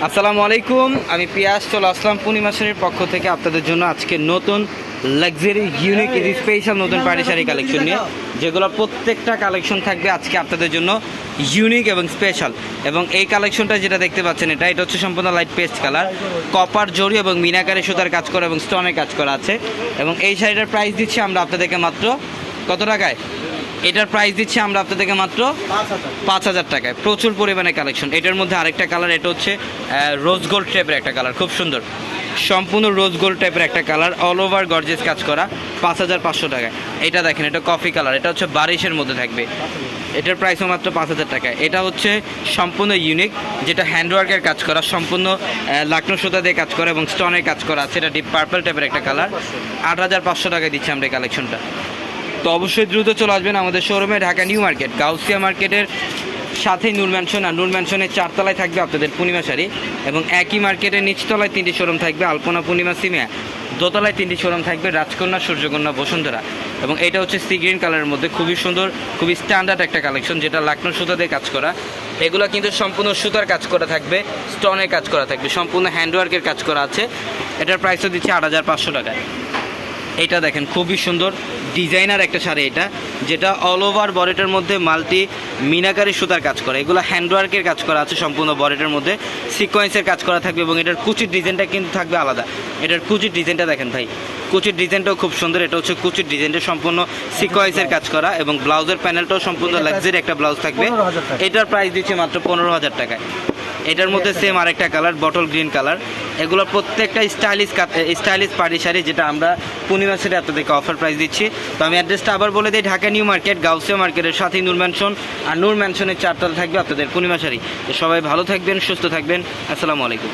আসসালামু আলাইকুম, আমি পিয়াস চলে আসলাম পূর্ণিমা শাড়ির পক্ষ থেকে আপনাদের জন্য আজকে নতুন লাক্সারি ইউনিক স্পেশাল নতুন পার্টি শাড়ি কালেকশন নিয়ে, যেগুলো প্রত্যেকটা কালেকশন থাকবে আজকে আপনাদের জন্য ইউনিক এবং স্পেশাল। এবং এই কালেকশনটা যেটা দেখতে পাচ্ছেন এটা হচ্ছে সম্পূর্ণ লাইট পেস্ট কালার, কপার জরি এবং মিনাকারি সুতার কাজ করা এবং স্টোনের কাজ করা আছে। এবং এই শাড়িটার প্রাইস দিচ্ছি আমরা আপনাদেরকে মাত্র কত টাকায়? এটার প্রাইস দিচ্ছি আমরা আপনাদেরকে মাত্র 5,000 টাকায়। প্রচুর পরিমাণে কালেকশন। এটার মধ্যে আরেকটা কালার, এটা হচ্ছে রোজ গোল্ড টাইপের একটা কালার, খুব সুন্দর, সম্পূর্ণ রোজ গোল্ড টাইপের একটা কালার, অল ওভার গর্জেস কাজ করা, 5,500 টাকায়। এটা দেখেন, এটা কফি কালার, এটা হচ্ছে বারিশের মধ্যে থাকবে। এটার প্রাইসও মাত্র 5,000 টাকায়। এটা হচ্ছে সম্পূর্ণ ইউনিক, যেটা হ্যান্ডওয়ার্কের কাজ করা, সম্পূর্ণ লাকনো সুতা দিয়ে কাজ করা এবং স্টোনের কাজ করা আছে। এটা ডিপ পার্পল টাইপের একটা কালার, 8,500 টাকায় দিচ্ছি আমরা এই কালেকশনটা। তো অবশ্যই দ্রুত চলে আসবেন আমাদের শোরুমে, ঢাকা নিউ মার্কেট, গাউসিয়া মার্কেটের সাথে নূর ম্যানশন, আর নূর ম্যানশনের 4 তলায় থাকবে আপনাদের পূর্ণিমা শাড়ি। এবং একই মার্কেটের নিচতলায় 3টি শোরুম থাকবে, আলপনা, পূর্ণিমা, সিমিয়া। দোতলায় 3টি শোরুম থাকবে, রাজকন্যা, সূর্যকন্যা, বসুন্ধরা। এবং এটা হচ্ছে সি গ্রিন কালারের মধ্যে, খুবই সুন্দর, খুবই স্ট্যান্ডার্ড একটা কালেকশন, যেটা লাকনো সুতা দিয়ে কাজ করা। এগুলো কিন্তু সম্পূর্ণ সুতার কাজ করা থাকবে, স্টোনের কাজ করা থাকবে, সম্পূর্ণ হ্যান্ডওয়ার্কের কাজ করা আছে। এটার প্রাইসও দিচ্ছে 8,500 টাকায়। এটা দেখেন, খুবই সুন্দর ডিজাইনার একটা শাড়ি, এটা যেটা অল ওভার বডিটার মধ্যে মাল্টি মিনাকারি সুতার কাজ করা, এগুলো হ্যান্ডওয়ার্কের কাজ করা আছে, সম্পূর্ণ বডিটার মধ্যে সিকোয়েন্সের কাজ করা থাকবে। এবং এটার কুচির ডিজাইনটা কিন্তু থাকবে আলাদা। এটার কুচির ডিজাইনটা দেখেন ভাই, কুচির ডিজাইনটাও খুব সুন্দর। এটা হচ্ছে কুচির ডিজাইনটা সম্পূর্ণ সিকোয়েন্সের কাজ করা, এবং ব্লাউজের প্যানেলটাও সম্পূর্ণ লাক্সারি একটা ব্লাউজ থাকবে। এটার প্রাইস দিচ্ছে মাত্র 15,000 টাকায়। এটার মধ্যে সেম আরেকটা কালার, বটল গ্রিন কালার। এগুলো প্রত্যেকটা স্টাইলিশ পার্টি শাড়ি, যেটা আমরা পূর্ণিমা শাড়ি আপনাদেরকে অফার প্রাইস দিচ্ছি। তো আমি অ্যাড্রেসটা আবার বলে দিই, ঢাকা নিউ মার্কেট, গাউসিয়া মার্কেটের সাথেই নূর ম্যানশন, আর নূর ম্যানশনের 4 তলা থাকবে আপনাদের পূর্ণিমা শাড়ি। তো সবাই ভালো থাকবেন, সুস্থ থাকবেন। আসসালামু আলাইকুম।